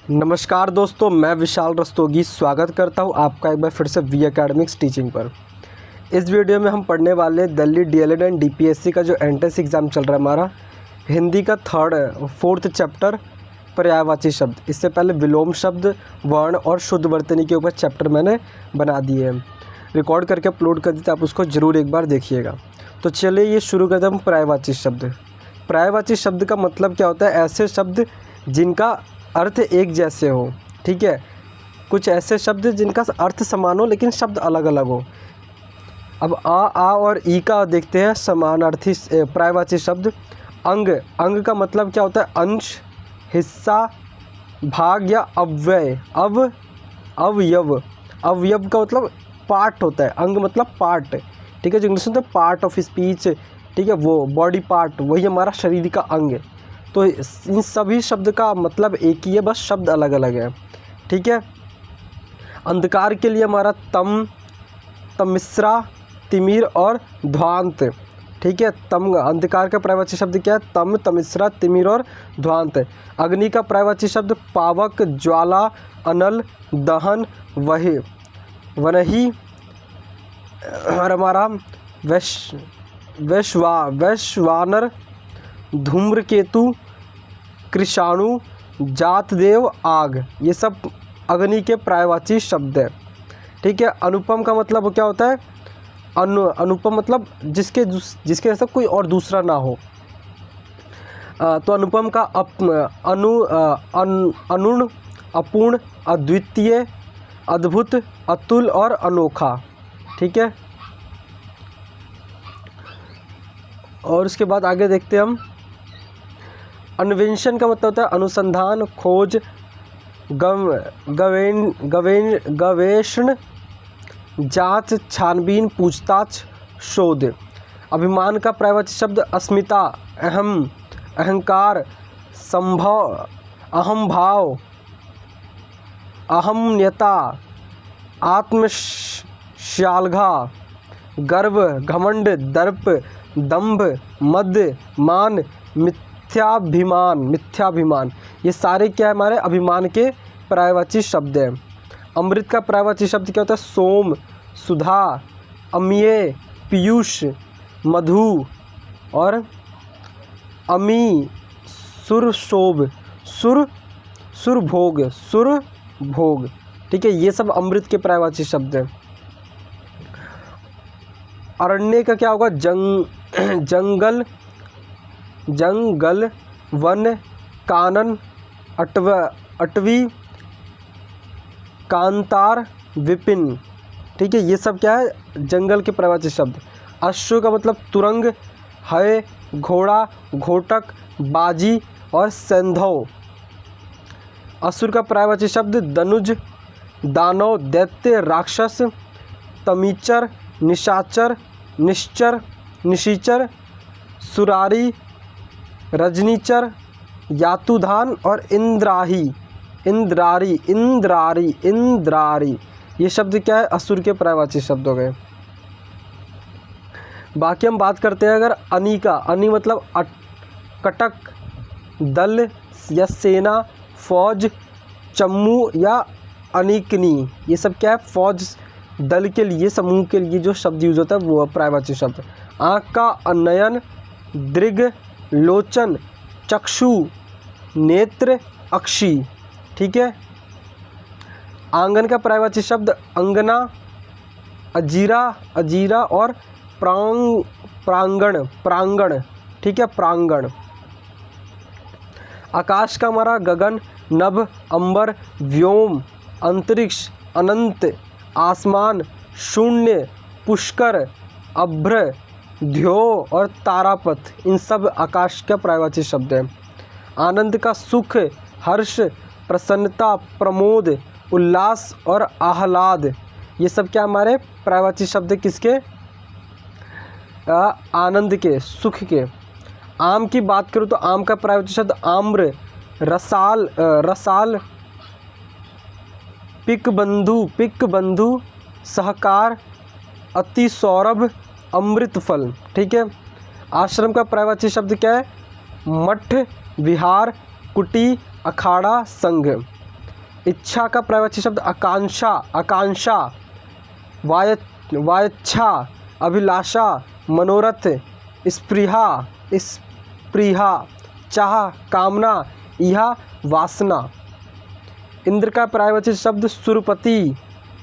नमस्कार दोस्तों, मैं विशाल रस्तोगी स्वागत करता हूं आपका एक बार फिर से वी एकेडमिक्स टीचिंग पर। इस वीडियो में हम पढ़ने वाले दिल्ली डीएलएड एंड डीपीएससी का जो एंट्रेंस एग्ज़ाम चल रहा है हमारा, हिंदी का फोर्थ चैप्टर पर्यायवाची शब्द। इससे पहले विलोम शब्द, वर्ण और शुद्ध वर्तनी के ऊपर चैप्टर मैंने बना दिए हैं, रिकॉर्ड करके अपलोड कर दिए, तो आप उसको ज़रूर एक बार देखिएगा। तो चलिए ये शुरू करते हैं हम पर्यायवाची शब्द। पर्यायवाची शब्द का मतलब क्या होता है? ऐसे शब्द जिनका अर्थ एक जैसे हो। ठीक है, कुछ ऐसे शब्द जिनका अर्थ समान हो लेकिन शब्द अलग अलग हो। अब आ और ई का देखते हैं समानार्थी पर्यायवाची शब्द। अंग, अंग का मतलब क्या होता है? अंश, हिस्सा, भाग या अव्यय। अवयव, अवयव का मतलब पार्ट होता है। अंग मतलब पार्ट। ठीक है, जो इंग्लिश में होता है पार्ट ऑफ स्पीच। ठीक है, वो बॉडी पार्ट, वही हमारा शरीर का अंग है। तो इन सभी शब्द का मतलब एक ही है, बस शब्द अलग अलग है। ठीक है, अंधकार के लिए हमारा तम, तमिश्रा, तिमिर और ध्वांत। ठीक है, तम अंधकार का पर्यायवाची शब्द क्या है? तम, तमिश्रा, तिमिर और ध्वांत। अग्नि का पर्यायवाची शब्द पावक, ज्वाला, अनल, दहन, वही, वनही। और हमारा वैश्वानर, धूम्रकेतु, कृषाणु, जातदेव, आग, ये सब अग्नि के पर्यायवाची शब्द हैं। ठीक है, अनुपम का मतलब क्या होता है? अनुपम मतलब जिसके जैसा कोई और दूसरा ना हो। तो अनुपम का अनुण, अपूर्ण, अद्वितीय, अद्भुत, अतुल और अनोखा। ठीक है, और उसके बाद आगे देखते हैं हम। अन्वेषण का मतलब होता है अनुसंधान, खोज, गवेषण, जांच, छानबीन, पूछताछ, शोध। अभिमान का पर्यायवाची शब्द अस्मिता, अहम, अहंकार, संभव, अहंभाव, अहम्यता, आत्मश्लाघा, गर्व, घमंड, दर्प, दंभ, मद, मान, मिथ्याभिमान, मिथ्याभिमान। ये सारे क्या है? हमारे अभिमान के पर्यायवाची शब्द हैं। अमृत का पर्यायवाची शब्द क्या होता है? सोम, सुधा, अम्लीय, पीयूष, मधु और अमी, सुरशोभ, सुरभोग, सुरभोग। ठीक है, ये सब अमृत के पर्यायवाची शब्द हैं। अरण्य का क्या होगा? जंगल, वन, कानन, अटवी, कांतार, विपिन। ठीक है, ये सब क्या है? जंगल के पर्यायवाची शब्द। अश्व का मतलब तुरंग, है, घोड़ा, घोटक, बाजी और सैंधव। असुर का पर्यायवाची शब्द दनुज, दानव, दैत्य, राक्षस, तमीचर, निशाचर, निश्चर, निशीचर, सुरारी, रजनीचर, यातुधान और इंद्रारी। ये शब्द क्या है? असुर के पर्यायवाची शब्द हो गए। बाकी हम बात करते हैं अगर अनी का। अनी मतलब कटक, दल या सेना, फौज, चम्मू या अनिकनी। ये सब क्या है? फौज, दल के लिए, समूह के लिए जो शब्द यूज होता है वो पर्यायवाची शब्द। आँख का अनयन, दृग, लोचन, चक्षु, नेत्र, अक्षी। ठीक है, आंगन का पर्यायवाची शब्द अंगना, अजीरा और प्रांगण। ठीक है, प्रांगण। आकाश का हमारा गगन, नभ, अंबर, व्योम, अंतरिक्ष, अनंत, आसमान, शून्य, पुष्कर, अभ्र, ध्यो और तारापथ। इन सब आकाश का पर्यायवाची शब्द है। आनंद का सुख, हर्ष, प्रसन्नता, प्रमोद, उल्लास और आह्लाद। ये सब क्या हमारे पर्यायवाची शब्द किसके? आनंद के, सुख के। आम की बात करूँ तो आम का पर्यायवाची शब्द आम्र, रसाल, पिक बंधु, सहकार, अति सौरभ, अमृत फल। ठीक है, आश्रम का पर्यायवाची शब्द क्या है? मठ, विहार, कुटी, अखाड़ा, संघ। इच्छा का पर्यायवाची शब्द आकांक्षा, आकांक्षा। वायच्छा, अभिलाषा, मनोरथ, स्पृहा, स्पृहा, चाह, कामना, इहा, वासना। इंद्र का पर्यायवाची शब्द सुरपति,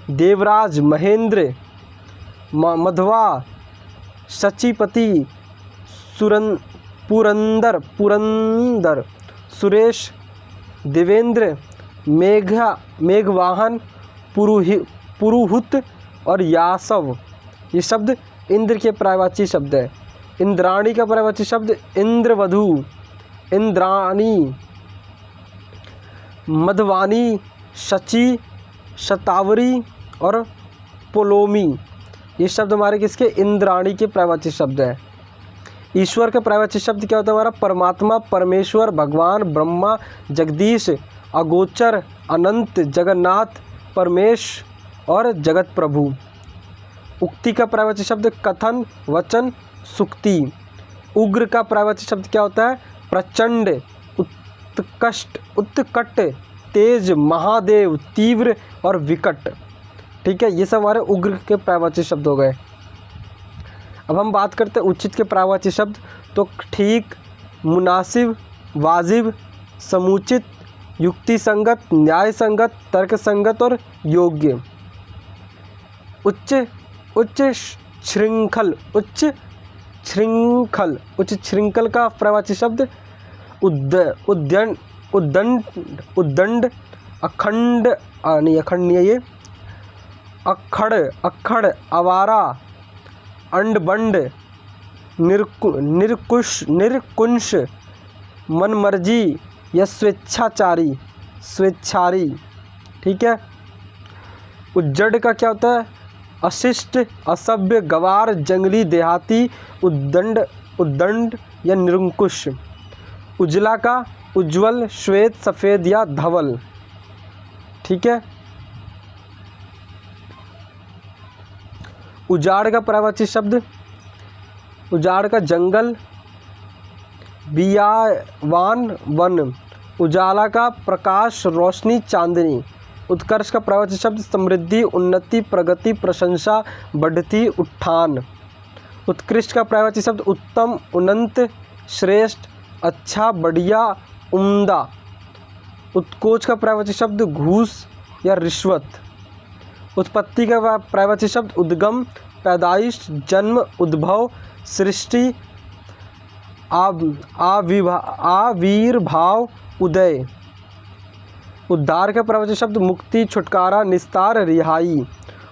देवराज, महेंद्र, मध्वा, शचीपति, पुरंदर, पुरंदर, सुरेश, देवेंद्र, मेघवाहन, पुरुहुत और यासव। ये शब्द इंद्र के पर्यायवाची शब्द है। इंद्राणी का पर्यायवाची शब्द इंद्रवधु, इंद्राणी, मधवानी, शची, शतावरी और पोलोमी। ये शब्द हमारे किसके? इंद्राणी के पर्यायवाची शब्द है। ईश्वर का पर्यायवाची शब्द क्या होता है हमारा? परमात्मा, परमेश्वर, भगवान, ब्रह्मा, जगदीश, अगोचर, अनंत, जगन्नाथ, परमेश और जगत प्रभु। उक्ति का पर्यायवाची शब्द कथन, वचन, सुक्ति। उग्र का पर्यायवाची शब्द क्या होता है? प्रचंड, उत्कट, तेज, महादेव, तीव्र और विकट। ठीक है, ये सब हमारे उग्र के पर्यायवाची शब्द हो गए। अब हम बात करते हैं उचित के पर्यायवाची शब्द। तो ठीक, मुनासिब, वाजिब, समुचित, युक्ति संगत, न्याय संगत, तर्क संगत और योग्य। उच्च श्रृंखल, उच्च श्रृंखल का पर्यायवाची शब्द उद्दंड, अखंड, ये अखड़, आवारा, अंड-बंड, निरकुंश, मनमर्जी या स्वेच्छाचारी। ठीक है। उज्जड का क्या होता है? अशिष्ट, असभ्य, गवार, जंगली, देहाती, उद्दंड या निरंकुश। उजला का उज्ज्वल, श्वेत, सफ़ेद या धवल। ठीक है। उजाड़ का पर्यायवाची शब्द, उजाड़ का जंगल, बियावान, वन। उजाला का प्रकाश, रोशनी, चांदनी। उत्कर्ष का पर्यायवाची शब्द समृद्धि, उन्नति, प्रगति, प्रशंसा, बढ़ती, उत्थान। उत्कृष्ट का पर्यायवाची शब्द उत्तम, उन्नत, श्रेष्ठ, अच्छा, बढ़िया, उम्दा। उत्कोच का पर्यायवाची शब्द घूस या रिश्वत। उत्पत्ति का पर्यायवाची शब्द उद्गम, पैदाइश, जन्म, उद्भव, सृष्टि, आविर्भाव, उदय। उद्धार का पर्यायवाची शब्द मुक्ति, छुटकारा, निस्तार, रिहाई।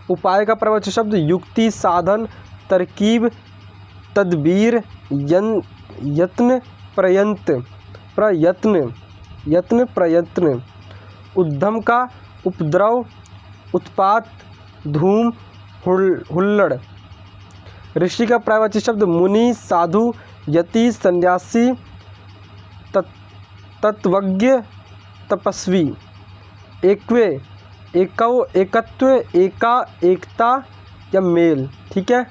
उपाय का पर्यायवाची शब्द युक्ति, साधन, तरकीब, तदबीर, यत्न, प्रयत्न। उद्यम का उपद्रव, उत्पात, धूम, हुल्लड़। ऋषि का पर्यायवाची शब्द मुनि, साधु, यति, सन्यासी, तत्वज्ञ, तपस्वी। एकत्व, एकता या मेल। ठीक है।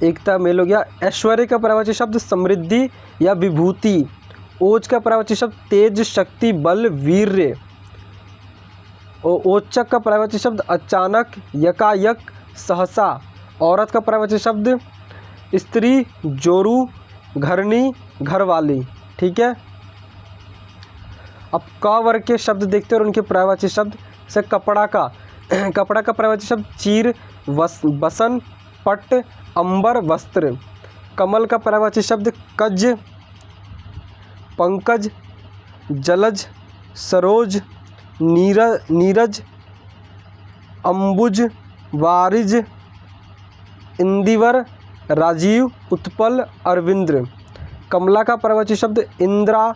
एकता, मेल हो गया। ऐश्वर्य का पर्यायवाची शब्द समृद्धि या विभूति। ओज का पर्यायवाची शब्द तेज, शक्ति, बल, वीर्य। ओचक का पर्यायवाची शब्द अचानक, यकायक, सहसा। औरत का पर्यायवाची शब्द स्त्री, जोरू, घरनी, घरवाली। ठीक है। अब क वर्ग के शब्द देखते हैं और उनके पर्यायवाची शब्द से कपड़ा का पर्यायवाची शब्द चीर, बसन, पट, अंबर, वस्त्र। कमल का पर्यायवाची शब्द कज, पंकज, जलज, सरोज, नीरज, अंबुज, वारिज, इंदिवर, राजीव, उत्पल, अरविंद्र। कमला का पर्यायवाची शब्द इंद्रा,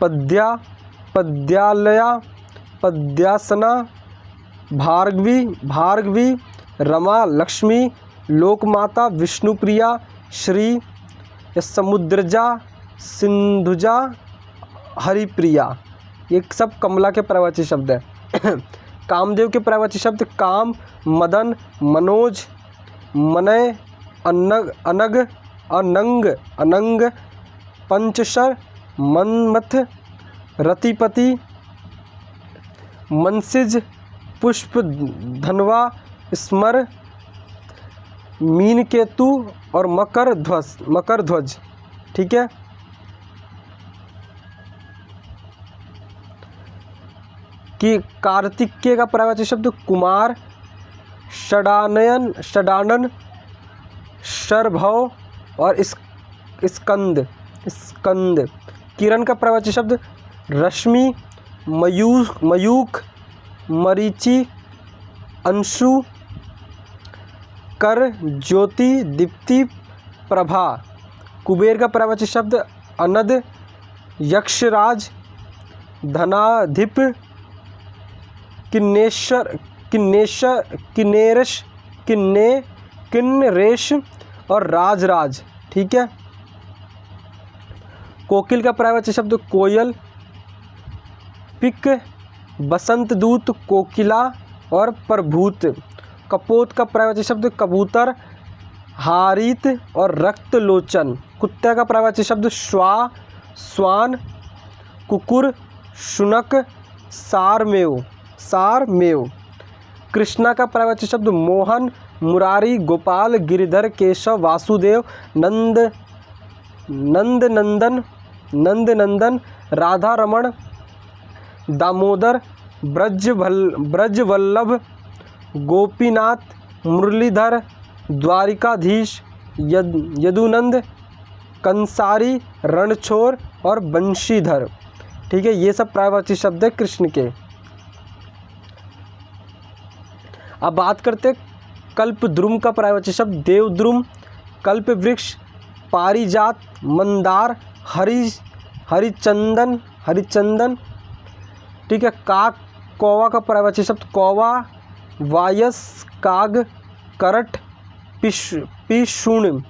पद्या, पद्यालया, पद्यासना, भार्गवी, रमा, लक्ष्मी, लोकमाता, विष्णुप्रिया, श्री, समुद्रजा, सिंधुजा, हरिप्रिया। ये सब कमला के पर्यायवाची शब्द है। कामदेव के पर्यायवाची शब्द काम, मदन, मनोज, मनय, अनंग, पंचशर, मनमथ, रतिपति, मनसिज, पुष्प धनवा, स्मर, मीनकेतु और मकर ध्वज। ठीक है। कि कार्तिकेय का पर्यायवाची शब्द कुमार, षडानन, शरभव और स्कंद। किरण का पर्यायवाची शब्द रश्मि, मयूख, मरीचि, अंशु, कर, ज्योति, दीप्ति, प्रभा। कुबेर का पर्यायवाची शब्द अनद, यक्षराज, धनाधिप, किन्नेरेश और राजराज। ठीक है। कोकिल का पर्यायवाची शब्द कोयल, पिक, बसंत दूत, कोकिला और प्रभूत। कपोत का पर्यायवाची शब्द कबूतर, हारित और रक्त लोचन। कुत्ते का पर्यायवाची शब्द स्वान, कुकुर, शुनक, सारमेव। कृष्णा का पर्यायवाची शब्द मोहन, मुरारी, गोपाल, गिरिधर, केशव, वासुदेव, नंदनंदन, राधा रमण, दामोदर, ब्रजवल्लभ, गोपीनाथ, मुरलीधर, द्वारिकाधीश, यदुनंद, कंसारी, रणछोड़ और बंशीधर। ठीक है। ये सब पर्यायवाची शब्द है कृष्ण के। अब बात करते कल्पद्रुम का पर्यायवाची शब्द देवद्रुम, कल्पवृक्ष, पारिजात, मंदार, हरिचंदन। ठीक है। कौवा का पर्यायवाची शब्द कौवा, वायस, काग, करट, पिशुण।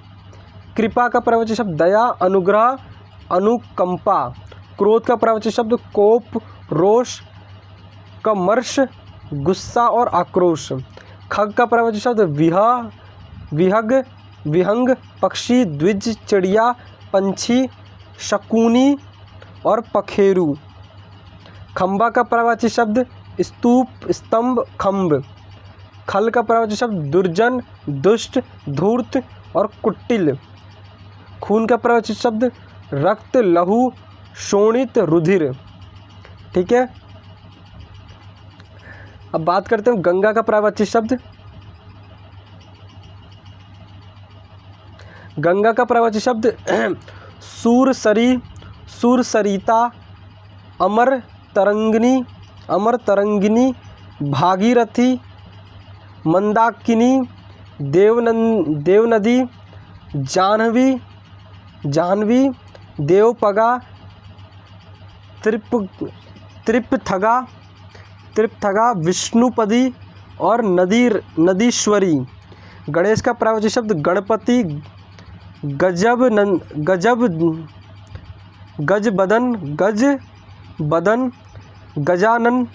कृपा का पर्यायवाची शब्द दया, अनुग्रह, अनुकंपा। क्रोध का पर्यायवाची शब्द कोप, रोष, कमर्ष, गुस्सा और आक्रोश। खग का पर्यायवाची शब्द विहंग, पक्षी, द्विज, चिड़िया, पंछी, शकुनी और पखेरु। खंबा का पर्यायवाची शब्द स्तूप, स्तंभ, खंभ। खल का पर्यायवाची शब्द दुर्जन, दुष्ट, धूर्त और कुटिल। खून का पर्यायवाची शब्द रक्त, लहू, शोणित, रुधिर। ठीक है। अब बात करते हैं गंगा का पर्यायवाची शब्द। गंगा का पर्यायवाची शब्द सुरसरिता, अमर तरंगिनी, भागीरथी, मंदाकिनी, देवनदी, जाह्नवी, देवपगा, त्रिपथगा, विष्णुपदी और नदीश्वरी। गणेश का पर्यायवाची शब्द गणपति, गजबदन, गजानन,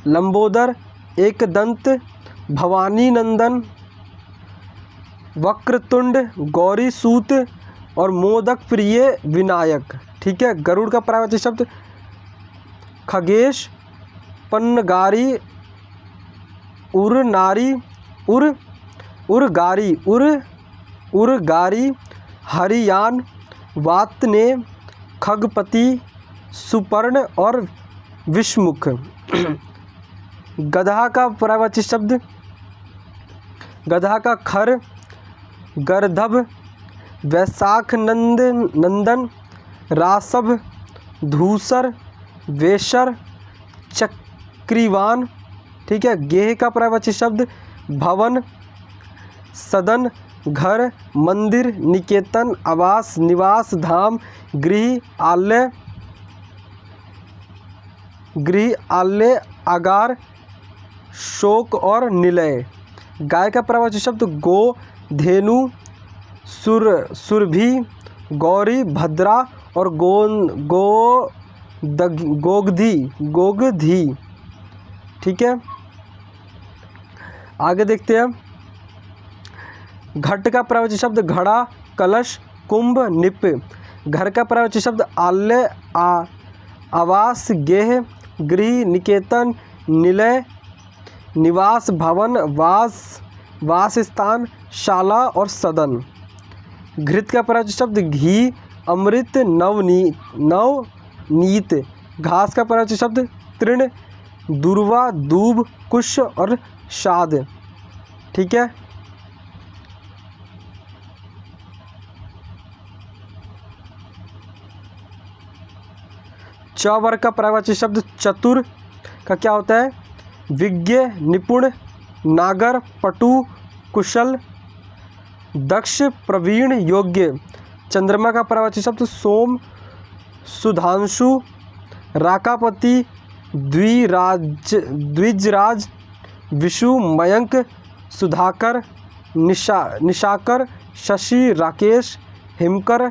लंबोदर, एकदंत, भवानी नंदन, वक्रतुंड, गौरी सूत और मोदक प्रिय विनायक। ठीक है। गरुड़ का पर्यायवाची शब्द खगेश, पन्नगारी, उरगारी, हरियान, वातने, खगपति, सुपर्ण और विषमुख। गधा का पर्यायवाची शब्द गधा का खर, गर्दभ, वैशाख नंदन, रासभ, धूसर, वेशर, चक्रीवान। ठीक है। गेह का पर्यायवाची शब्द भवन, सदन, घर, मंदिर, निकेतन, आवास, निवास, धाम, गृह, आलय, आगार, शोक और निलय। गाय का पर्यायवाची शब्द गो, धेनु, सुरभि, गौरी, भद्रा और गोगधी। ठीक है। आगे देखते हैं। घट का पर्यायवाची शब्द घड़ा, कलश, कुंभ, निप। घर का पर्यायवाची शब्द आलय, आवास, गेह, गृह, निकेतन, निलय, निवास, भवन, वास स्थान, शाला और सदन। घृत का पर्यायवाची शब्द घी, अमृत, नवनीत। घास का पर्यायवाची शब्द तृण, दूर्वा, दूब, कुश और शाद। ठीक है। च वर्ग का पर्यायवाची शब्द चतुर का क्या होता है? विज्ञ, निपुण, नागर, पटु, कुशल, दक्ष, प्रवीण, योग्य। चंद्रमा का पर्यायवाची शब्द सोम, सुधांशु, राकापति, द्विजराज, विशु, मयंक, सुधाकर, निशाकर, शशि, राकेश, हिमकर,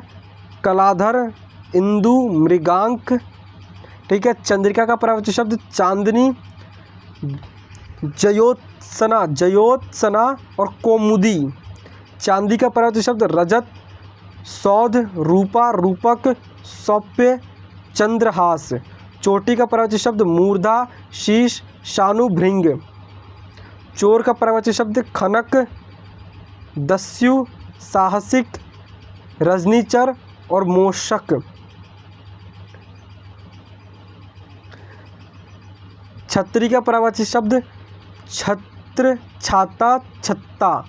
कलाधर, इंदु, मृगांक। ठीक है। चंद्रिका का पर्यायवाची शब्द चांदनी, जयोत्सना और कौमुदी। चांदी का पर्यायवाची शब्द रजत, सौध, रूपा, रूपक, सौप्य, चंद्रहास। चोटी का पर्यायवाची शब्द मूर्धा, शीश, शानु, भृंग। चोर का पर्यायवाची शब्द खनक, दस्यु, साहसिक, रजनीचर और मोषक। छतरी का पर्यायवाची शब्द छत्र, छाता, छत्ता।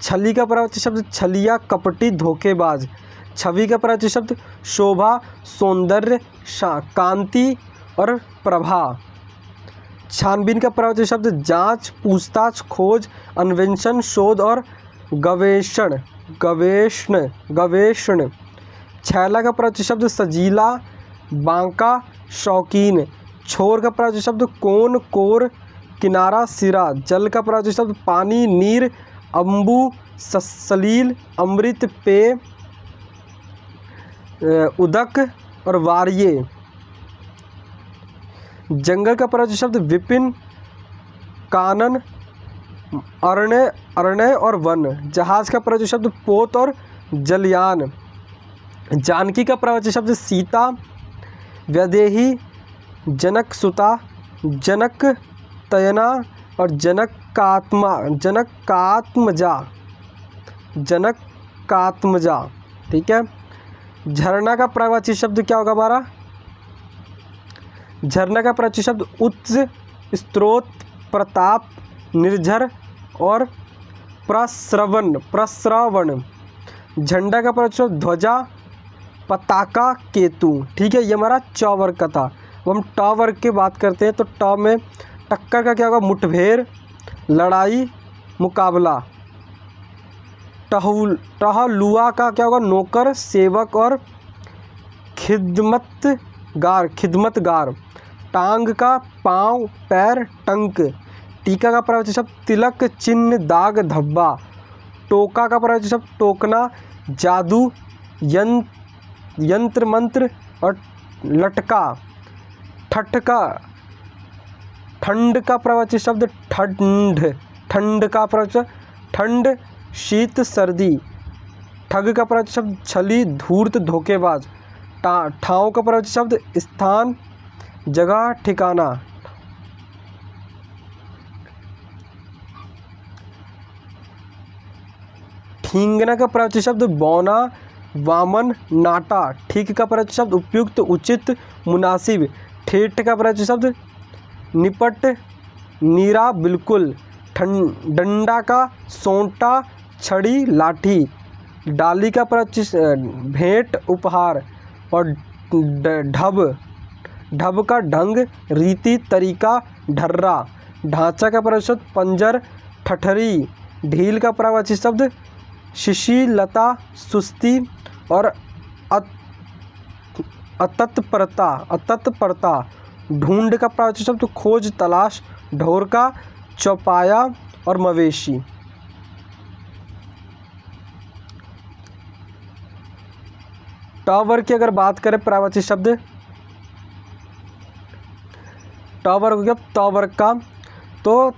छली का पर्यायवाची शब्द छलिया, कपटी, धोखेबाज। छवि का पर्यायवाची शब्द शोभा, सौंदर्य, कांति और प्रभा। छानबीन का पर्यायवाची शब्द जांच, पूछताछ, खोज, अन्वेषण, शोध और गवेषण। छैला का पर्यायवाची शब्द सजीला, बांका, शौकीन। छोर का पर्यायवाची शब्द कोन, कोर, किनारा, सिरा। जल का पर्यायवाची शब्द पानी, नीर, अम्बु, सलील, अमृत, पेय, उदक और वार्य। जंगल का पर्यायवाची शब्द विपिन, कानन, अरण्य और वन। जहाज का पर्यायवाची शब्द पोत और जलयान। जानकी का पर्यायवाची शब्द सीता, वैदेही, जनक सुता, जनक तयना और जनकात्मजा। ठीक है। झरना का पर्यायवाची शब्द क्या होगा हमारा? झरना का पर्यायवाची शब्द उच्च, स्रोत, प्रताप, निर्झर और प्रस्रवण। झंडा का पर्यायवाची शब्द ध्वजा, पताका, केतु। ठीक है। ये हमारा च वर्ग का था। अब हम ट वर्ग की बात करते हैं। तो ट में टक्कर का क्या होगा? मुठभेड़, लड़ाई, मुकाबला। टहलुआ का क्या होगा? नौकर, सेवक और खिदमतगार। टांग का पाँव, पैर, टंक। टीका का पर्यायवाची शब्द तिलक, चिन्ह, दाग, धब्बा। टोका का पर्यायवाची शब्द टोकना, जादू, यंत्र मंत्र और लटका। ठंड का पर्यायवाची शब्द ठंड का पर्यायवाची ठंड, शीत, सर्दी। ठग का पर्यायवाची शब्द छली, धूर्त, धोखेबाज। ठाव का पर्यायवाची शब्द स्थान, जगह, ठिकाना। ठींगना का पर्यायवाची शब्द बौना, वामन, नाटा। ठीक का पर्यायवाची शब्द उपयुक्त, उचित, मुनासिब। ठेठ का पर्यायवाची शब्द निपट, नीरा, बिल्कुल। डंडा का सोंटा, छड़ी, लाठी। डाली का पर्यायवाची भेंट, उपहार। और ढब का ढंग, रीति, तरीका, ढर्रा। ढांचा का पर्यायवाची शब्द पंजर, ठठरी। ढील का पर्यायवाची शब्द शिशिलता, सुस्ती और अतत्परता। ढूंढ का पर्यायवाची शब्द खोज, तलाश। ढोरका, चौपाया और मवेशी। ट वर्ग की अगर बात करें पर्यायवाची शब्द, ट वर्ग हो गया त वर्ग का। तो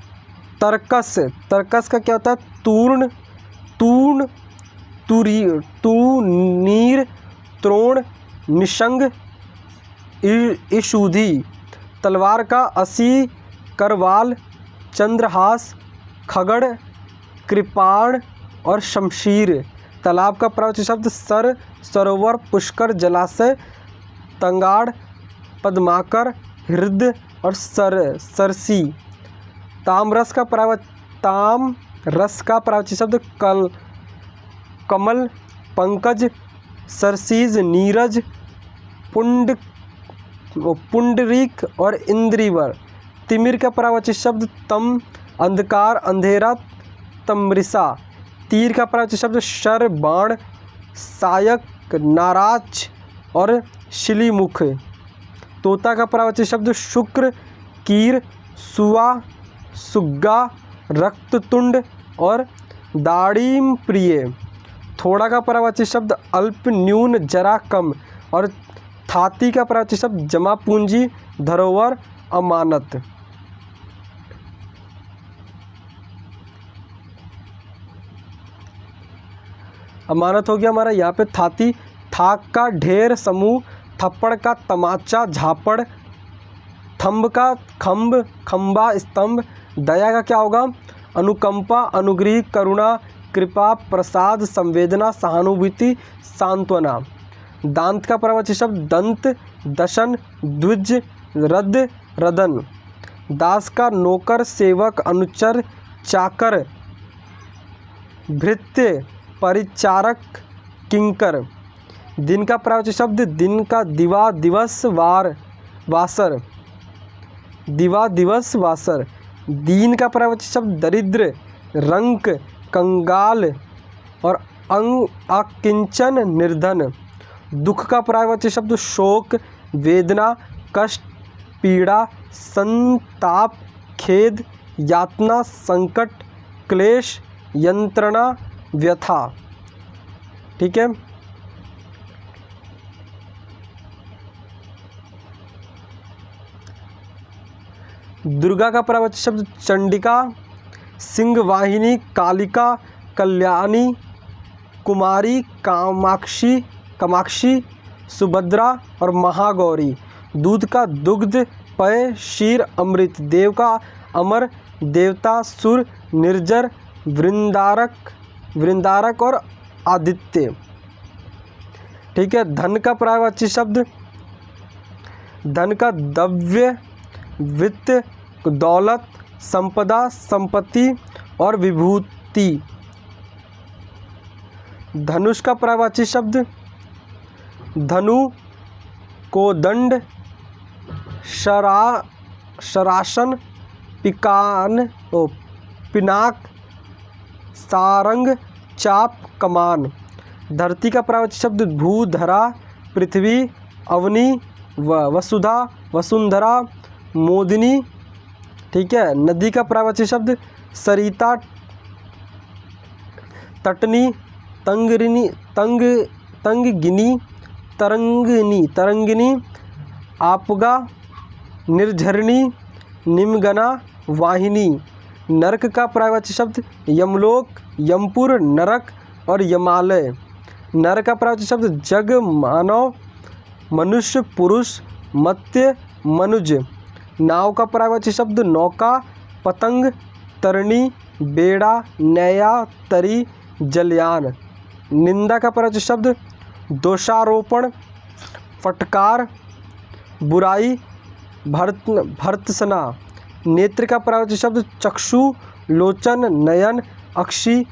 तर्कस का क्या होता है? तूर्ण, तूणीर, त्रोण, निशंग, ईशुधि। तलवार का असी, करवाल, चंद्रहास, खगड़, कृपाण और शमशीर। तालाब का प्रवाची शब्द सर, सरोवर, पुष्कर, जलाशय, तंगाड़, पद्माकर, हृदय और सरसी। तामरस का प्रवाची शब्द कमल, पंकज, सरसीज, नीरज, पुंडरीक और इंद्रिवर। तिमिर का प्रवाची शब्द तम, अंधकार, अंधेरा, तमरिसा। तीर का प्रवाची शब्द शर, बाण, सायक, नाराज और शिलीमुख। तोता का प्रवाची शब्द शुक्र, कीर, सुआ, सुग्गा, रक्ततुंड और दाड़िम प्रिय। थोड़ा का प्रवाची शब्द अल्प, न्यून, जरा, कम और थाती का प्रवाची शब्द जमा पूंजी, धरोहर, अमानत। अमानत हो गया हमारा यहाँ पे थाती। थाक का ढेर, समूह, थप्पड़ का तमाचा, झापड़, थंब का खंब, खंबा, स्तंभ। दया का क्या होगा? अनुकंपा, अनुग्रह, करुणा, कृपा, प्रसाद, संवेदना, सहानुभूति, सांत्वना। दांत का प्रवाची शब्द दंत, दशन, द्विज, रद, रदन। दास का नौकर, सेवक, अनुचर, चाकर, भृत्य, परिचारक, किंकर। दिन का प्रवाची शब्द दिन का दिवा, दिवस, वार, वासर, दिवा, दिवस, वासर। दीन का प्रवाची शब्द दरिद्र, रंक, कंगाल और अकिंचन, निर्धन। दुख का प्रवाची शब्द शोक, वेदना, कष्ट, पीड़ा, संताप, खेद, यातना, संकट, क्लेश, यंत्रणा, व्यथा। ठीक है। दुर्गा का प्रवाची शब्द चंडिका, सिंहवाहिनी, कालिका, कल्याणी, कुमारी, कामाक्षी, सुभद्रा और महागौरी। दूध का दुग्ध, पय, क्षीर, अमृत। देव का अमर, देवता, सुर, निर्जर, वृंदारक और आदित्य। ठीक है। धन का प्रवाची शब्द धन का द्रव्य, वित्त, दौलत, संपदा, संपत्ति और विभूति। धनुष का प्रवाची शब्द धनु, कोदंड, शरासन, पिनाक, सारंग, चाप, कमान। धरती का प्रवाची शब्द भू, धरा, पृथ्वी, अवनी, वसुधा, वसुंधरा, मोदिनी। ठीक है। नदी का प्रवाची शब्द सरिता, तटनी, तंगिनी, तरंगिनी, आपगा, निर्झरणी, निमगना, वाहिनी। नरक का प्रवाची शब्द यमलोक, यमपुर, नरक और यमालय। नर का प्रवाची शब्द जग, मानव, मनुष्य, पुरुष, मत्स्य, मनुज। नाव का प्रवाची शब्द नौका, पतंग, तरणी, बेड़ा, नैया, तरी, जलयान। निंदा का प्रवाची शब्द दोषारोपण, फटकार, बुराई, भर्त्सना। नेत्र का प्रवाची शब्द चक्षु, लोचन, नयन, अक्षि,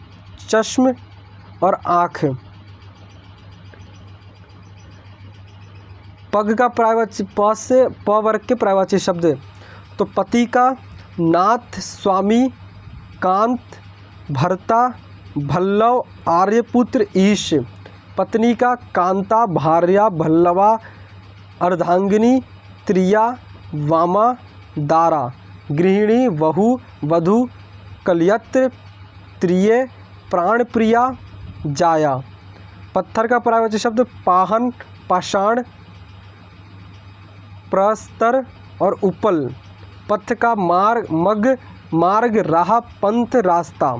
चश्म और आँख। पग का प्रवाची प से प वर्ग के प्रवाची शब्द तो पति का नाथ, स्वामी, कांत, भर्ता, भल्लव, आर्यपुत्र, ईश। पत्नी का कांता, भार्या, भल्लवा, अर्धांगिनी, त्रिया, वामा, दारा। गृहिणी, वहू, वधू, कलयत्र, त्रिय, प्राणप्रिया, जाया। पत्थर का प्रवाची शब्द पाहन, पाषाण, प्रस्तर और उपल। पथ का मार्ग, राह, पंथ, रास्ता।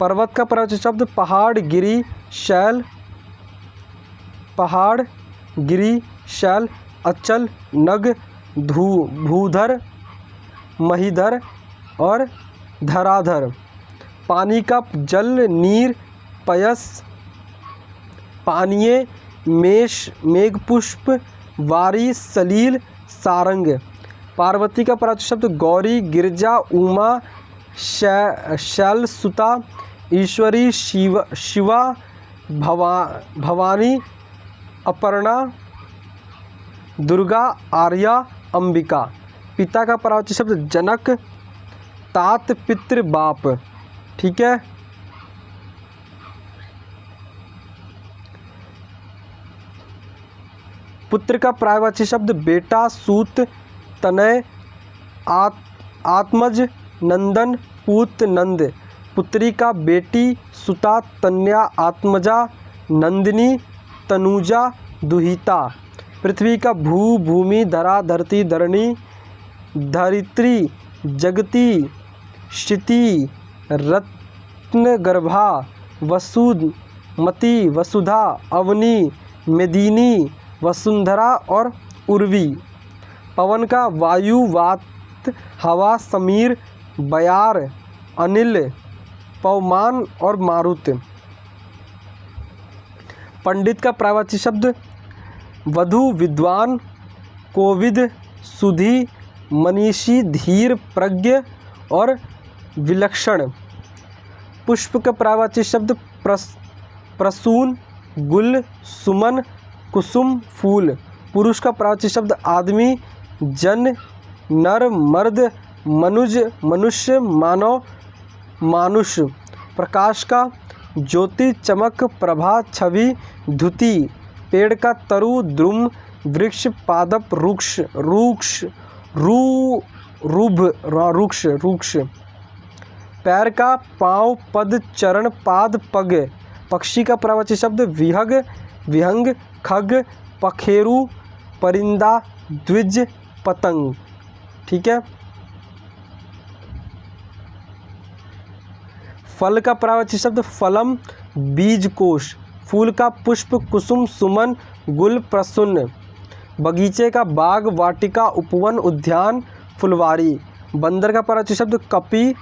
पर्वत का प्रवाची शब्द पहाड़, गिरी, शैल। पहाड़, गिरि, शैल, अचल, नग, भूधर, महीधर और धराधर। पानी का जल, नीर, पयस, पानीय, मेष, मेघपुष्प, वारी, सलील, सारंग। पार्वती का परावाची शब्द गौरी, गिरजा, उमा, शैलसुता, ईश्वरी, शिवा, भवानी, अपर्णा, दुर्गा, आर्या, अंबिका। पिता का परावाची शब्द जनक, तात, पितृ, बाप। ठीक है। पुत्र का पर्यायवाची शब्द बेटा, सूत, तनय, आत्मज, नंदन, पूत, नंद। पुत्री का बेटी, सुता, तन्या, आत्मजा, नंदिनी, तनुजा, दुहिता। पृथ्वी का भू, भूमि, धरा, धरती, धरणी, धरित्री, जगती, क्षिति, रत्नगर्भा, वसुमती, वसुधा, अवनी, मेदिनी, वसुंधरा और उर्वी। पवन का वायु, वात, हवा, समीर, बयार, अनिल, पवमान और मारुत। पंडित का पर्यायवाची शब्द वधु, विद्वान, कोविद, सुधी, मनीषी, धीर, प्रज्ञ और विलक्षण। पुष्प का पर्यायवाची शब्द प्रसून, गुल, सुमन, कुसुम, फूल। पुरुष का पर्यायवाची शब्द आदमी, जन, नर, मर्द, मनुज, मनुष्य, मानव, मानुष। प्रकाश का ज्योति, चमक, प्रभा, छवि, धुति। पेड़ का तरु, द्रुम, वृक्ष, पादप, रुक्ष, रूक्ष, रुक्ष। पैर का पाँव, पद, चरण, पाद, पग। पक्षी का पर्यायवाची शब्द विहग, विहंग, खग, पखेरु, परिंदा, द्विज, पतंग। ठीक है। फल का पर्यायवाची शब्द फलम, बीज कोश। फूल का पुष्प, कुसुम, सुमन, गुल, प्रसन्न। बगीचे का बाग, वाटिका, उपवन, उद्यान, फुलवारी। बंदर का पर्यायवाची शब्द कपि,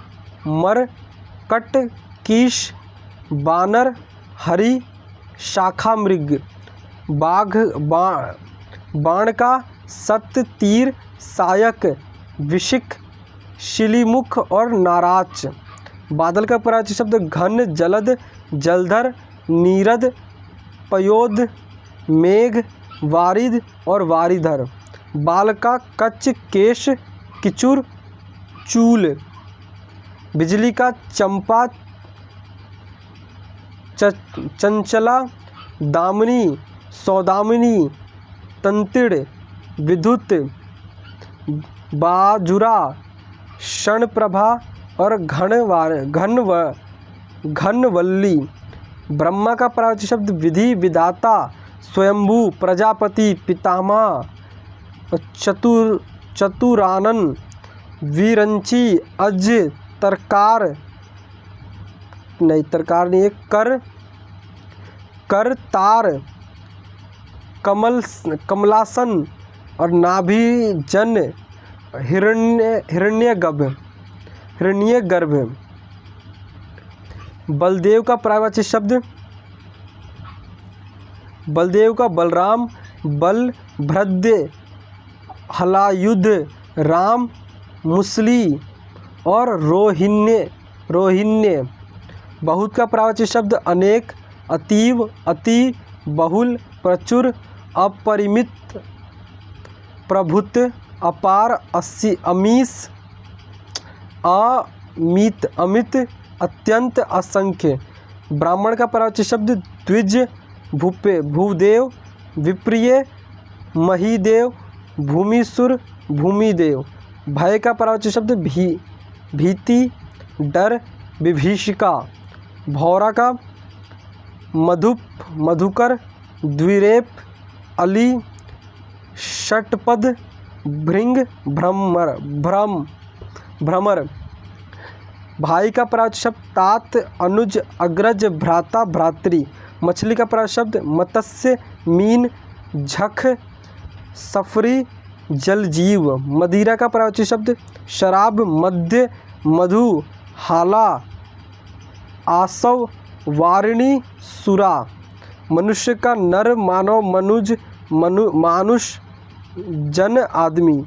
मर, कट, कीश, बानर, हरि, शाखा, मृग। बाघ, बाण का सत्य, तीर, सायक, विशिख, शिलीमुख और नाराच। बादल का पर्यायवाची शब्द घन, जलद, जलधर, नीरद, पयोद, मेघ, वारिद और वारिधर। बाल का कच्च, केश, किचुर, चूल। बिजली का चंपा, चंचला, दामिनी, सौदामिनी, तंतिड़, विद्युत, बाजुरा, क्षणप्रभा और घनवल्ली। ब्रह्मा का पर्यायवाची शब्द विधि, विधाता, स्वयंभू, प्रजापति, पितामह, चतुरानन, विरंची, अज, तरकार नहीं है, कर, तार, कमलासन और नाभिजन, हिरण्यगर्भ। बलदेव का पर्यायवाची शब्द बलदेव का बलराम, बल, भृद्य, हलायुध, राम, मुसली और रोहिण्य। बहुत का पर्यायवाची शब्द अनेक, अतीव, अति, बहुल, प्रचुर, अपरिमित, प्रभुत, अपार, अमीश, अमित, अमित, अत्यंत, असंख्य। ब्राह्मण का पर्यायवाची शब्द द्विज, भूदेव, विप्रिय, महीदेव, भूमिसुर, भूमिदेव। भय का पर्यायवाची शब्द भीति, डर, विभीषिका। भौरा का मधुप, मधुकर, द्विरेप, अली, षटपद, भृंग, भ्रमर। भाई का पर्यायवाची शब्द तात, अनुज, अग्रज, भ्राता, भ्रातृ। मछली का प्रवाची शब्द मत्स्य, मीन, झख, सफरी, जलजीव। मदिरा का प्रवाची शब्द शराब, मद्य, मधु, हाला, आसव, वारिणी, सुरा। मनुष्य का नर, मानव, मनुज, मानुष, जन, आदमी।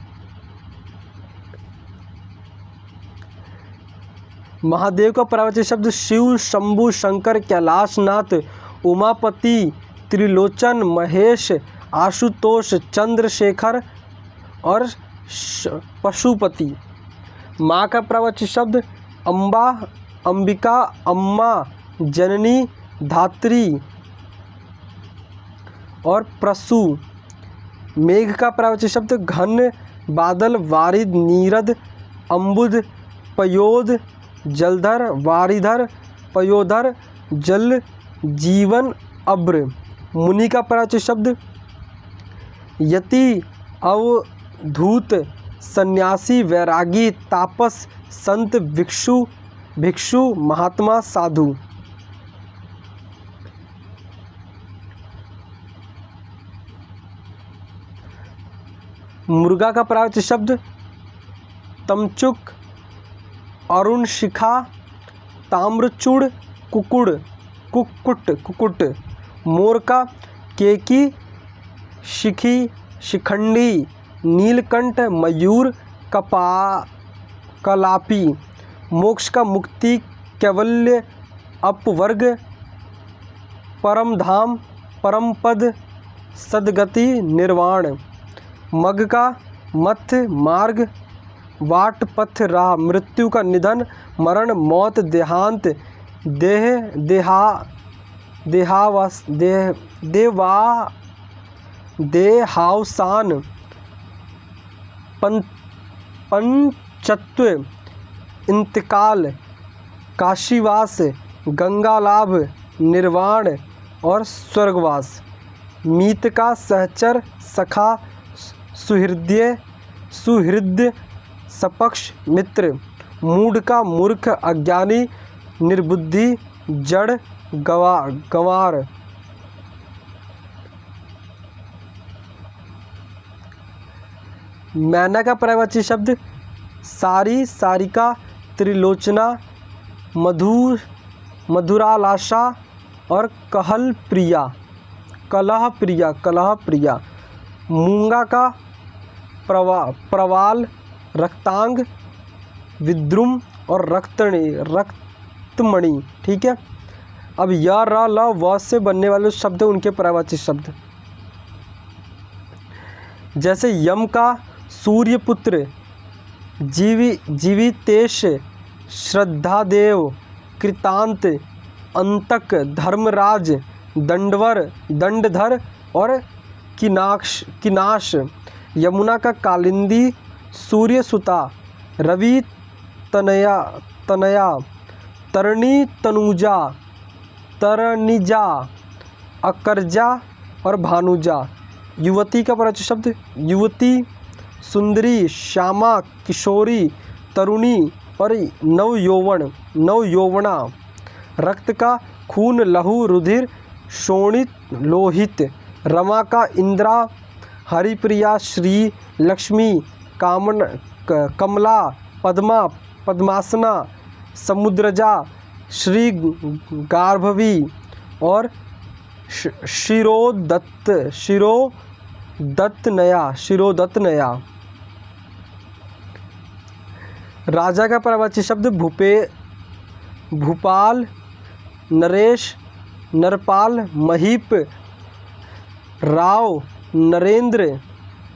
महादेव का प्रवाची शब्द शिव, शंभु, शंकर, कैलाशनाथ, उमापति, त्रिलोचन, महेश, आशुतोष, चंद्रशेखर और पशुपति। माँ का प्रवाची शब्द अम्बा, अंबिका, अम्मा, जननी, धात्री और प्रसु। मेघ का प्रवाची शब्द घन, बादल, वारिद, नीरद, अम्बुद, पयोद, जलधर, वारिधर, पयोधर, जल, जीवन, अब्र। मुनि का प्रवाची शब्द यति, अवधूत, सन्यासी, वैरागी, तापस, संत, भिक्षु, महात्मा, साधु। मुर्गा का प्रवाची शब्द तमचुक, अरुण शिखा, ताम्रचूड़, कुकुट। मोर का केकी, शिखी, शिखंडी, नीलकंठ, मयूर, कलापी। मोक्ष का मुक्ति, कैवल्य, अपवर्ग, परमधाम, परमपद, सद्गति, निर्वाण। मग का मथ, मार्ग, वाट, पथ, राह। मृत्यु का निधन, मरण, मौत, देहांत, देहावसान, पंचत्व, इंतकाल, काशीवास, गंगालाभ, निर्वाण और स्वर्गवास। मीत का सहचर, सखा, सुहृद, सपक्ष, मित्र। मूढ़ का मूर्ख, अज्ञानी, निर्बुद्धि, जड़, गंवार। मैना का प्रवाची शब्द सारी, सारिका, त्रिलोचना, मधुरालाशा और कलह प्रिया। मूंगा का प्रवाल, रक्तांग, विद्रुम और रक्तमणि। ठीक है। अब य, र, ल, व से बनने वाले शब्द उनके प्रवाची शब्द जैसे यम का सूर्यपुत्र, जीवितेश, श्रद्धादेव, कृतांत, अंतक, धर्मराज, दंडवर, दंडधर और किनाश। यमुना का कालिंदी, सूर्यसुता, रवि, तनया, तरणी, तनुजा, तरनिजा, अकरजा और भानुजा। युवती का प्रवाची शब्द युवती, सुंदरी, श्यामा, किशोरी, तरुणी और नवयौवना। रक्त का खून, लहू, रुधिर, शोणित, लोहित। रमा का इंद्रा, हरिप्रिया, श्री, लक्ष्मी, कमला, पद्मा, पद्मासना, समुद्रजा, श्री, गार्भवी और शिरोदत्तनया। राजा का प्रवाची शब्द भूपाल, नरेश, नरपाल, महीप, राव, नरेंद्र,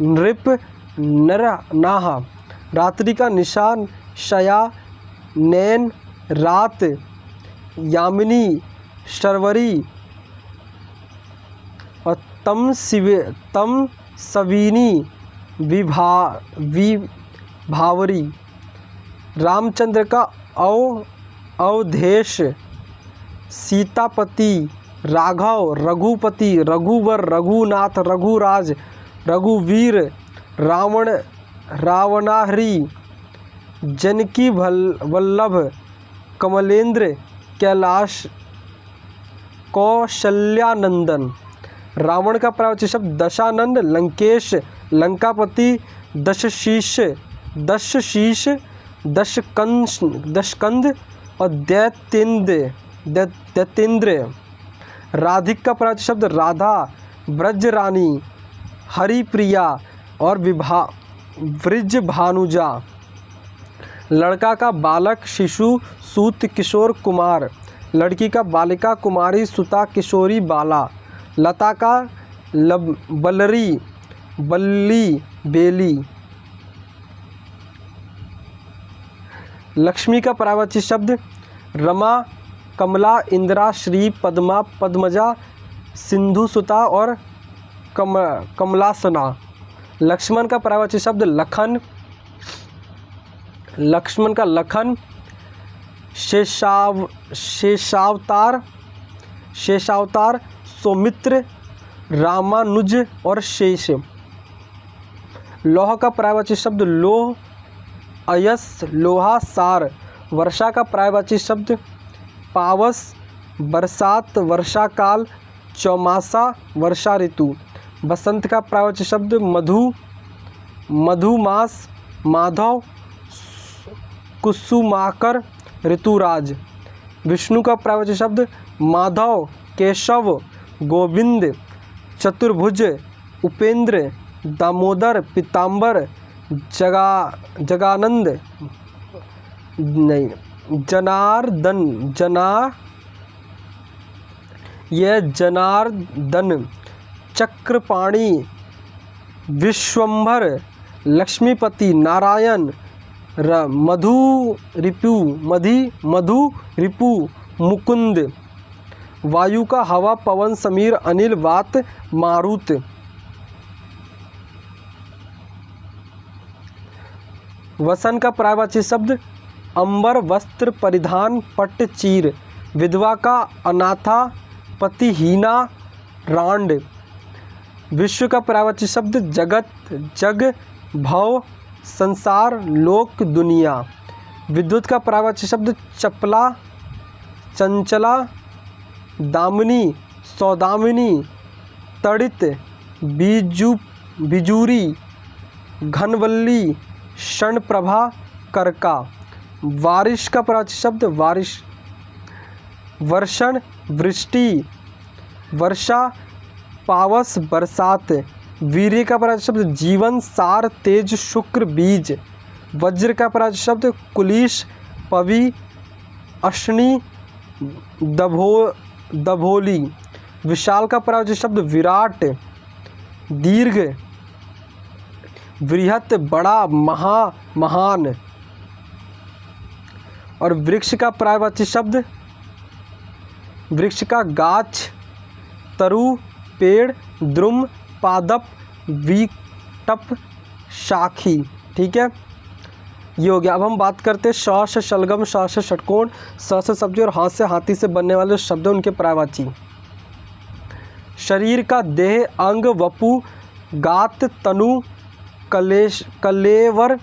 नृप, नरनाहा। रात्रि का निशान, शया, नैन, रात, यामिनी, शर्वरी और तम सवीनी, विभावरी। रामचंद्र का अवधेश, सीतापति, राघव, रघुपति, रघुवर, रघुनाथ, रघुराज, रघुवीर, रावणाहरी, जनकी वल्लभ, कमलेंद्र, कैलाश, कौशल्यानंदन। रावण का पर्यायवाची शब्द दशानंद, लंकेश, लंकापति, दशशीष, दशशीष, दशकंद और दैत्येंद्र। राधिक का पर्यायवाची शब्द राधा, ब्रजरानी, हरिप्रिया और वृजभानुजा। लड़का का बालक, शिशु, सूत, किशोर, कुमार। लड़की का बालिका, कुमारी, सुता, किशोरी, बाला। लता का बलरी, बल्ली, बेली। लक्ष्मी का पर्यायवाची शब्द रमा, कमला, इंदिरा, श्री, पद्मा, पद्मजा, सिंधु सुता और कमलासना। लक्ष्मण का पर्यायवाची शब्द लखन, लक्ष्मण का लखन, शेषावतार, सौमित्र, रामानुज और शेष। लौह का पर्यायवाची शब्द लोह, अयस, लोहा, सार। वर्षा का पर्यायवाची शब्द पावस, बरसात, वर्षा काल, चौमासा, वर्षा ऋतु। बसंत का पर्यायवाची शब्द मधु, मधुमास, माधव, कुसुमाकर, ऋतुराज। विष्णु का पर्यायवाची शब्द माधव, केशव, गोविंद, चतुर्भुज, उपेंद्र, दामोदर, पीताम्बर, जगानंद, नहीं, जनार्दन, जनार्दन, चक्रपाणि, विश्वंभर, लक्ष्मीपति, नारायण, मधु रिपु, मुकुंद। वायु का हवा, पवन, समीर, अनिल, वात, मारुत। वसन का पर्यायवाची शब्द अंबर, वस्त्र, परिधान, पट्ट, चीर। विधवा का अनाथा, पतिहीना, रांड। विश्व का पर्यायवाची शब्द जगत, जग, भव, संसार, लोक, दुनिया। विद्युत का पर्यायवाची शब्द चपला, चंचला, दामिनी, सौदामिनी, तड़ित, बिजूरी, घनवल्ली, क्षणप्रभा, करका। वारिश का पर्यायवाची शब्द वारिश, वर्षण, वृष्टि, वर्षा, पावस, बरसात। वीर्य का पर्यायवाची शब्द जीवन, सार, तेज, शुक्र, बीज। वज्र का पर्यायवाची शब्द कुलिश, पवि, अश्नि, दभोली। विशाल का पर्यायवाची शब्द विराट, दीर्घ, बृहत, बड़ा, महा, महान। और वृक्ष का पर्यायवाची शब्द वृक्ष का गाछ, तरु, पेड़, द्रुम, पादप, विटप, शाखी। ठीक है, ये हो गया। अब हम बात करते हैं श से शलगम, श से षटकोण, स से सब्जी और हाथ से हाथी से बनने वाले जो शब्द हैं उनके पर्यायवाची। शरीर का देह, अंग, वपु, गात, तनु, कलेवर,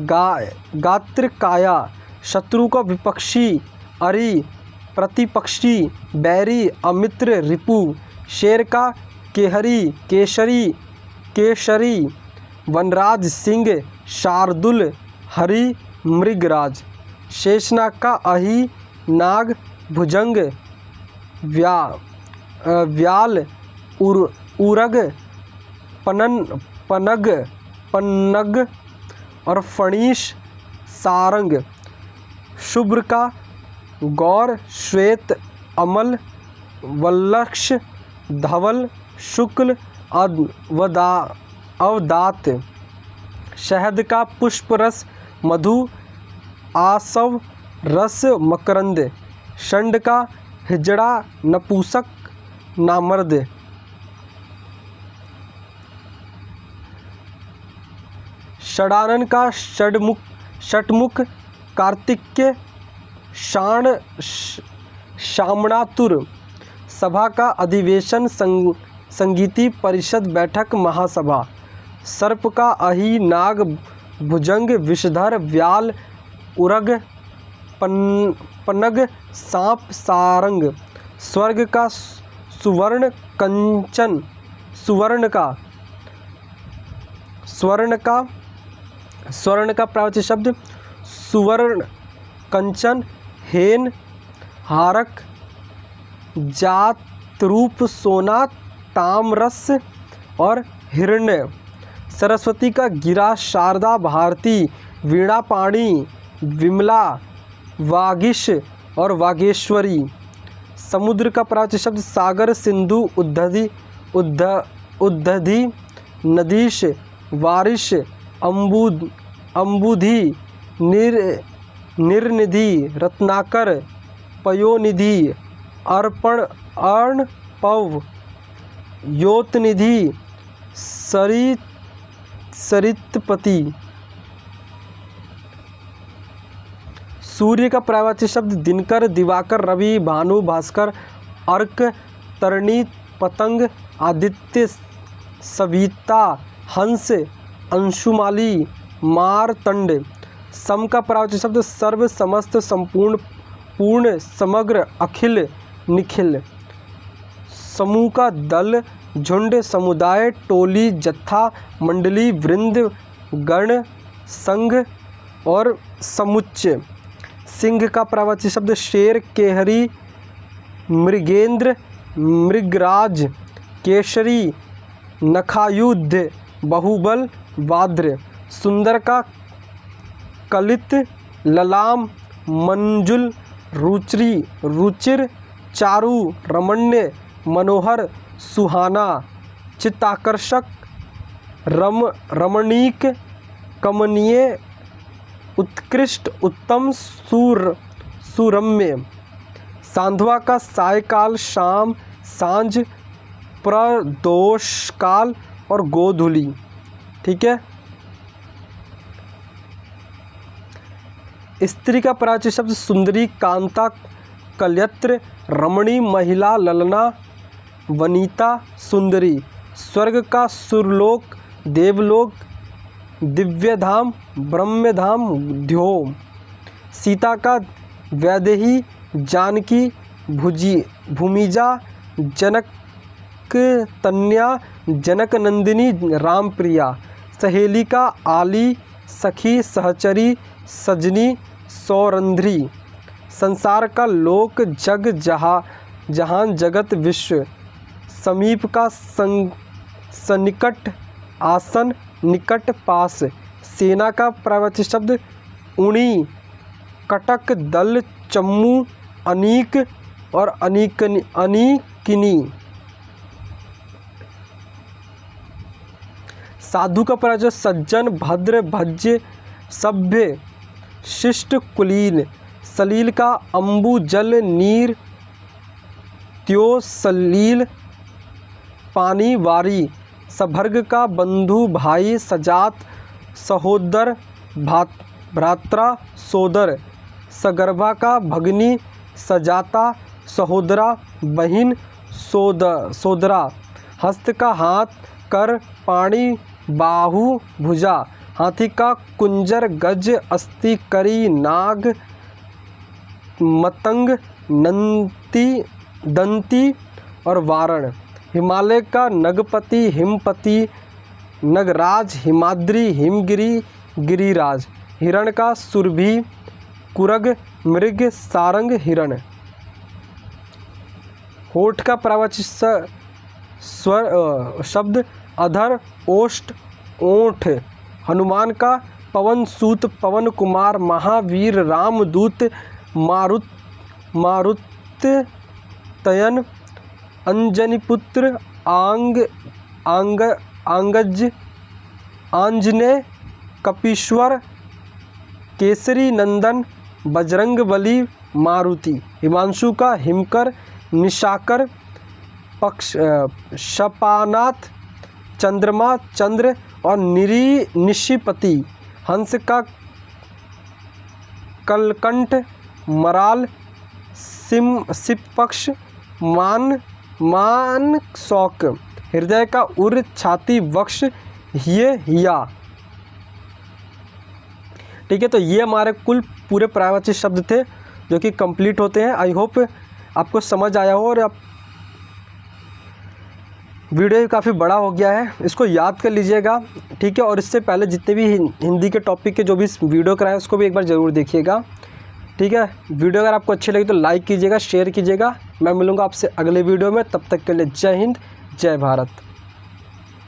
गात्र, काया। शत्रु का विपक्षी, अरि, प्रतिपक्षी, बैरी, अमित्र, रिपु। शेर का केहरी, केशरी, वनराज, सिंह, शार्दुल, हरि, मृगराज। शेषनाग का अहि, नाग, भुजंग, व्याल, उरग, पन्नग और फणीश, सारंग। शुभ्र का गौर, श्वेत, अमल, वल्लक्ष, धवल, शुक्ल, अवदात। शहद का पुष्प रस, मधु, आसव, रस, मकरंद। षंड का हिजड़ा, नपुंसक, नामर्द। षडानन का षटमुख, कार्तिक्य, शाण, शामणातुर। सभा का अधिवेशन, संगीति, परिषद, बैठक, महासभा। सर्प का अहि, नाग, भुजंग, विषधर, व्याल, उरग, पन्नग, सांप, सारंग। स्वर्ग का सुवर्ण कंचन, स्वर्ण का प्रावाचिक शब्द सुवर्ण कंचन, हेन हारक, जात रूप सोना, ताम्रस और हिरण्य। सरस्वती का गिरा, शारदा, भारती, वीणा, पाणी, विमला, वागीश और वागेश्वरी। समुद्र का प्रावाचिक शब्द सागर, सिंधु, उद्धधि, नदीश, वारिश, अम्बुधि, निर्निधि, रत्नाकर, पयोनिधि, अर्णव, योतनिधि, सरितपति। सूर्य का प्रावाचिक शब्द दिनकर, दिवाकर, रवि, भानु, भास्कर, अर्क, तरणी, पतंग, आदित्य, सविता, हंस, अंशुमाली, मारतंड। सम का प्रावाचिक शब्द सर्व, समस्त, संपूर्ण, पूर्ण, समग्र, अखिल, निखिल। समूह का दल, झुंड, समुदाय, टोली, जत्था, मंडली, वृंद, गण, संघ और समुच्चय। सिंह का प्रावाचिक शब्द शेर, केहरी, मृगेंद्र, मृगराज, केसरी, नखायुध, बाहुबल, वाद्र। सुंदर का कलित, ललाम, मंजुल, रुचिर, चारु, रमण्य, मनोहर, सुहाना, चित्ताकर्षक, रमणीक, कमनीय, उत्कृष्ट, उत्तम, सुरम्य। सांध्वा का सायकाल, शाम, सांझ, प्रदोषकाल और गोधूली। ठीक है। स्त्री का प्रावाचिक शब्द सुंदरी, कांता, कलयत्र, रमणी, महिला, ललना, वनिता, सुंदरी। स्वर्ग का सुरलोक, देवलोक, दिव्यधाम, ब्रह्मधाम, ध्योम। सीता का वैदेही, जानकी, भूमिजा, जनकतन्या, जनकनंदिनी, रामप्रिया। सहेली का आली, सखी, सहचरी, सजनी, सौरंध्री। संसार का लोक, जग, जहान, जगत, विश्व। समीप का सन्निकट, आसन, निकट, पास। सेना का प्रावाचिक शब्द उणी, कटक, दल, चम्मू, अनीक और अनीकिनी। साधु का प्रावाचिक सज्जन, भद्र, भज्य, सभ्य, शिष्ट, कुलीन। सलील का अम्बु, जल, नीर, त्यो, सलील, पानी, वारी। सभर्ग का बंधु, भाई, सजात, सहोदर, भ्रात्रा, सोदर। सगर्भा का भगनी, सजाता, सहोदरा, बहिन, सोदरा। हस्त का हाथ, कर, पाणी, बाहु, भुजा। हाथी का कुंजर, गज, अस्थि, करी, नाग, मतंग, दंती और वारण। हिमालय का नगपति, हिमपति, नगराज, हिमाद्री, हिमगिरी, गिरिराज। हिरण का सुरभि, कुरग, मृग, सारंग, हिरण। होठ का प्रावाचिक शब्द अधर, ओष्ठ, ओठ। हनुमान का पवन सूत, पवन कुमार, महावीर, रामदूत, मारुतयन, अंजनीपुत्र, आंगज, आंजनेय, कपीश्वर, केसरी नंदन, बजरंगबली, मारुति। हिमांशु का हिमकर, निशाकर, शपानाथ, चंद्रमा, चंद्र और निशिपति। हंस का कलकंठ, मराल, सिपक्ष, मान शौक। हृदय का उर, छाती, वक्ष, हिया। ठीक है। तो ये हमारे कुल पूरे प्रावाचिक शब्द थे जो कि कंप्लीट होते हैं। आई होप आपको समझ आया हो और आप वीडियो काफ़ी बड़ा हो गया है, इसको याद कर लीजिएगा, ठीक है। और इससे पहले जितने भी हिंदी के टॉपिक के जो भी वीडियो कराएं उसको भी एक बार ज़रूर देखिएगा, ठीक है। वीडियो अगर आपको अच्छी लगी तो लाइक कीजिएगा, शेयर कीजिएगा। मैं मिलूँगा आपसे अगले वीडियो में, तब तक के लिए जय हिंद, जय भारत।